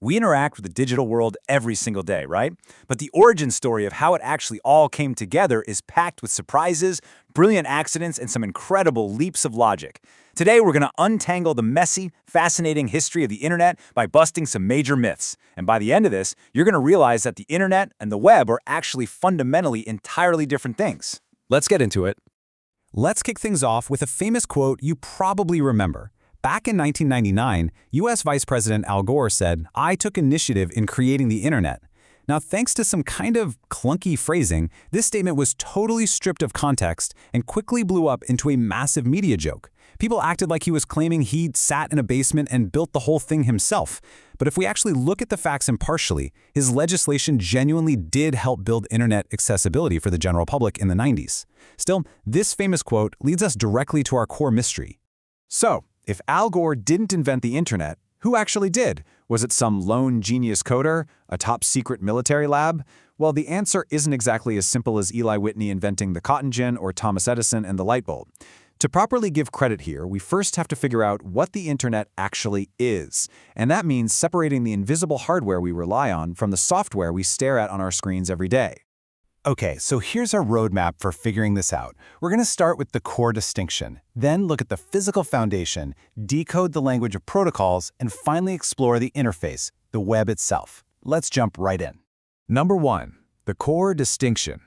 We interact with the digital world every single day, right? But the origin story of how it actually all came together is packed with surprises, brilliant accidents, and some incredible leaps of logic. Today, we're going to untangle the messy, fascinating history of the internet by busting some major myths. And by the end of this, you're going to realize that the internet and the web are actually fundamentally entirely different things. Let's get into it. Let's kick things off with a famous quote you probably remember. Back in 1999, US Vice President Al Gore said, "I took initiative in creating the internet." Now, thanks to some kind of clunky phrasing, this statement was totally stripped of context and quickly blew up into a massive media joke. People acted like he was claiming he'd sat in a basement and built the whole thing himself. But if we actually look at the facts impartially, his legislation genuinely did help build internet accessibility for the general public in the 90s. Still, this famous quote leads us directly to our core mystery. So, if Al Gore didn't invent the internet, who actually did? Was it some lone genius coder, a top-secret military lab? Well, the answer isn't exactly as simple as Eli Whitney inventing the cotton gin or Thomas Edison and the light bulb. To properly give credit here, we first have to figure out what the internet actually is. And that means separating the invisible hardware we rely on from the software we stare at on our screens every day. Okay, so here's our roadmap for figuring this out. We're going to start with the core distinction, then look at the physical foundation, decode the language of protocols, and finally explore the interface, the web itself. Let's jump right in. Number 1, the core distinction.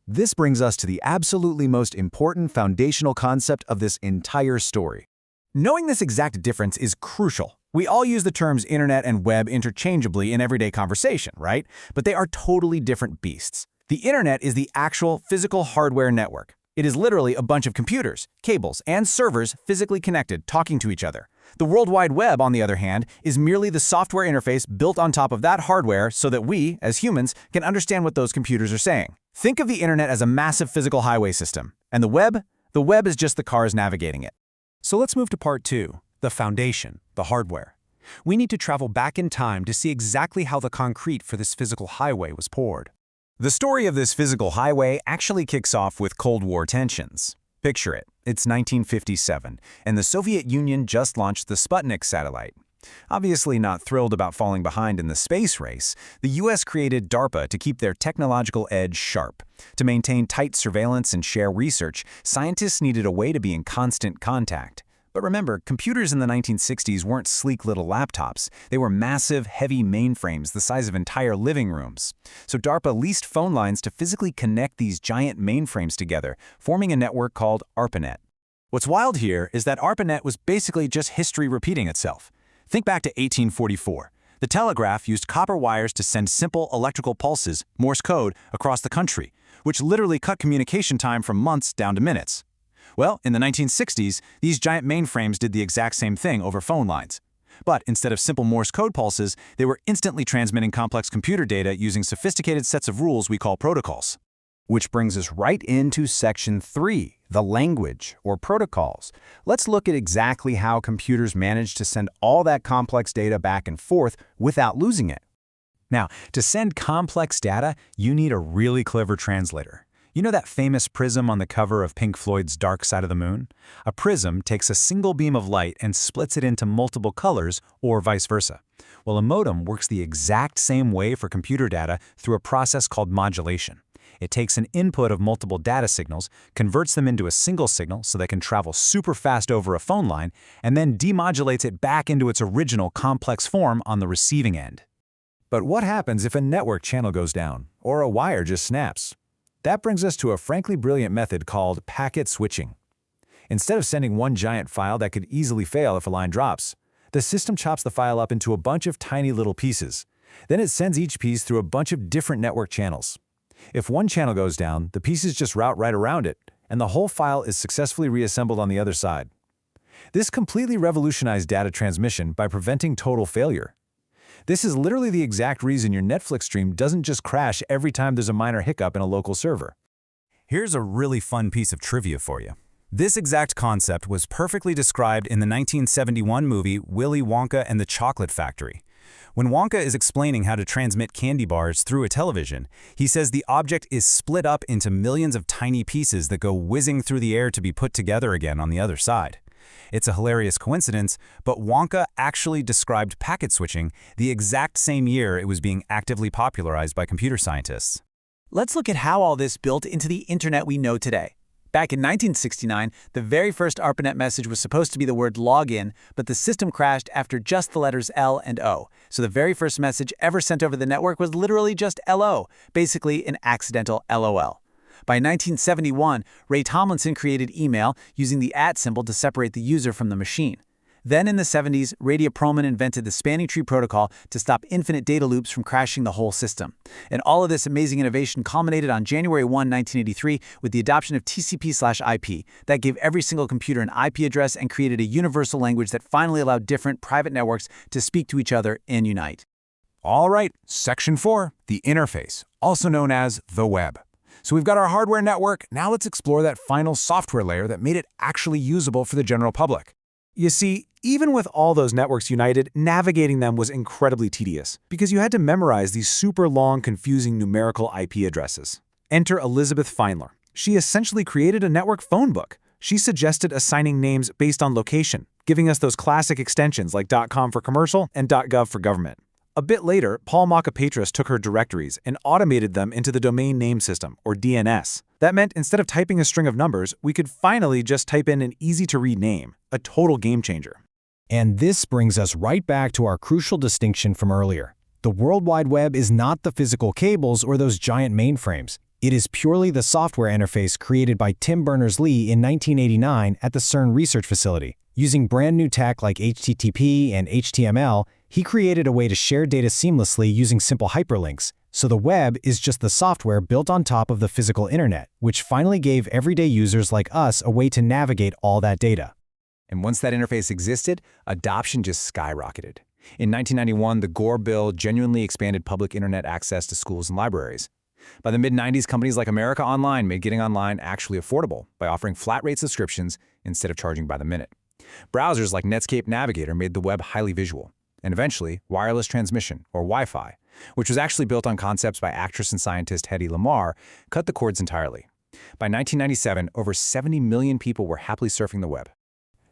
This brings us to the absolutely most important foundational concept of this entire story. Knowing this exact difference is crucial. We all use the terms internet and web interchangeably in everyday conversation, right? But they are totally different beasts. The internet is the actual physical hardware network. It is literally a bunch of computers, cables, and servers physically connected, talking to each other. The World Wide Web, on the other hand, is merely the software interface built on top of that hardware so that we, as humans, can understand what those computers are saying. Think of the internet as a massive physical highway system, and the web is just the cars navigating it. So let's move to part 2, the foundation, the hardware. We need to travel back in time to see exactly how the concrete for this physical highway was poured. The story of this physical highway actually kicks off with Cold War tensions. Picture it. It's 1957, and the Soviet Union just launched the Sputnik satellite. Obviously not thrilled about falling behind in the space race, the US created DARPA to keep their technological edge sharp. To maintain tight surveillance and share research, scientists needed a way to be in constant contact. But remember, computers in the 1960s weren't sleek little laptops. They were massive, heavy mainframes the size of entire living rooms. So DARPA leased phone lines to physically connect these giant mainframes together, forming a network called ARPANET. What's wild here is that ARPANET was basically just history repeating itself. Think back to 1844. The telegraph used copper wires to send simple electrical pulses, Morse code, across the country, which literally cut communication time from months down to minutes. Well, in the 1960s, these giant mainframes did the exact same thing over phone lines. But instead of simple Morse code pulses, they were instantly transmitting complex computer data using sophisticated sets of rules we call protocols. Which brings us right into Section 3, the language, or protocols. Let's look at exactly how computers managed to send all that complex data back and forth without losing it. Now, to send complex data, you need a really clever translator. You know that famous prism on the cover of Pink Floyd's Dark Side of the Moon? A prism takes a single beam of light and splits it into multiple colors, or vice versa. Well, a modem works the exact same way for computer data through a process called modulation. It takes an input of multiple data signals, converts them into a single signal so they can travel super fast over a phone line, and then demodulates it back into its original complex form on the receiving end. But what happens if a network channel goes down, or a wire just snaps? That brings us to a frankly brilliant method called packet switching. Instead of sending one giant file that could easily fail if a line drops, the system chops the file up into a bunch of tiny little pieces. Then it sends each piece through a bunch of different network channels. If one channel goes down, the pieces just route right around it, and the whole file is successfully reassembled on the other side. This completely revolutionized data transmission by preventing total failure. This is literally the exact reason your Netflix stream doesn't just crash every time there's a minor hiccup in a local server. Here's a really fun piece of trivia for you. This exact concept was perfectly described in the 1971 movie Willy Wonka and the Chocolate Factory. When Wonka is explaining how to transmit candy bars through a television, he says the object is split up into millions of tiny pieces that go whizzing through the air to be put together again on the other side. It's a hilarious coincidence, but Wonka actually described packet switching the exact same year it was being actively popularized by computer scientists. Let's look at how all this built into the internet we know today. Back in 1969, the very first ARPANET message was supposed to be the word login, but the system crashed after just the letters L and O. So the very first message ever sent over the network was literally just LO, basically an accidental LOL. By 1971, Ray Tomlinson created email using the @ symbol to separate the user from the machine. Then in the 70s, Radio Perlman invented the spanning tree protocol to stop infinite data loops from crashing the whole system. And all of this amazing innovation culminated on January 1, 1983 with the adoption of TCP/IP. That gave every single computer an IP address and created a universal language that finally allowed different private networks to speak to each other and unite. All right, Section 4, the interface, also known as the web. So we've got our hardware network, now let's explore that final software layer that made it actually usable for the general public. You see, even with all those networks united, navigating them was incredibly tedious because you had to memorize these super long, confusing numerical IP addresses. Enter Elizabeth Feinler. She essentially created a network phone book. She suggested assigning names based on location, giving us those classic extensions like .com for commercial and .gov for government. A bit later, Paul Mockapetris took her directories and automated them into the Domain Name System, or DNS. That meant instead of typing a string of numbers, we could finally just type in an easy-to-read name, a total game changer. And this brings us right back to our crucial distinction from earlier. The World Wide Web is not the physical cables or those giant mainframes. It is purely the software interface created by Tim Berners-Lee in 1989 at the CERN research facility. Using brand new tech like HTTP and HTML, he created a way to share data seamlessly using simple hyperlinks. So the web is just the software built on top of the physical internet, which finally gave everyday users like us a way to navigate all that data. And once that interface existed, adoption just skyrocketed. In 1991, the Gore bill genuinely expanded public internet access to schools and libraries. By the mid-90s, companies like America Online made getting online actually affordable by offering flat-rate subscriptions instead of charging by the minute. Browsers like Netscape Navigator made the web highly visual. And eventually, wireless transmission, or Wi-Fi, which was actually built on concepts by actress and scientist Hedy Lamarr, cut the cords entirely. By 1997, over 70 million people were happily surfing the web.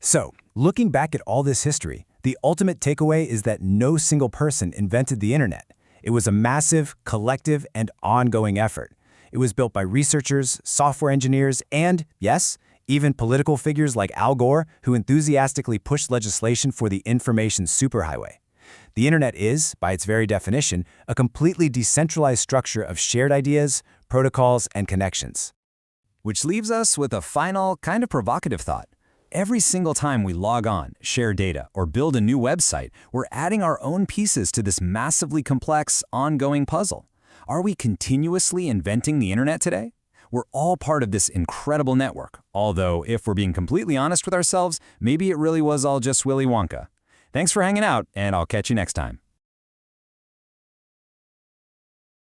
So, looking back at all this history, the ultimate takeaway is that no single person invented the internet. It was a massive, collective, and ongoing effort. It was built by researchers, software engineers, and, yes, even political figures like Al Gore, who enthusiastically pushed legislation for the information superhighway. The internet is, by its very definition, a completely decentralized structure of shared ideas, protocols, and connections. Which leaves us with a final, kind of provocative thought. Every single time we log on, share data, or build a new website, we're adding our own pieces to this massively complex, ongoing puzzle. Are we continuously inventing the internet today? We're all part of this incredible network, although if we're being completely honest with ourselves, maybe it really was all just Willy Wonka. Thanks for hanging out, and I'll catch you next time.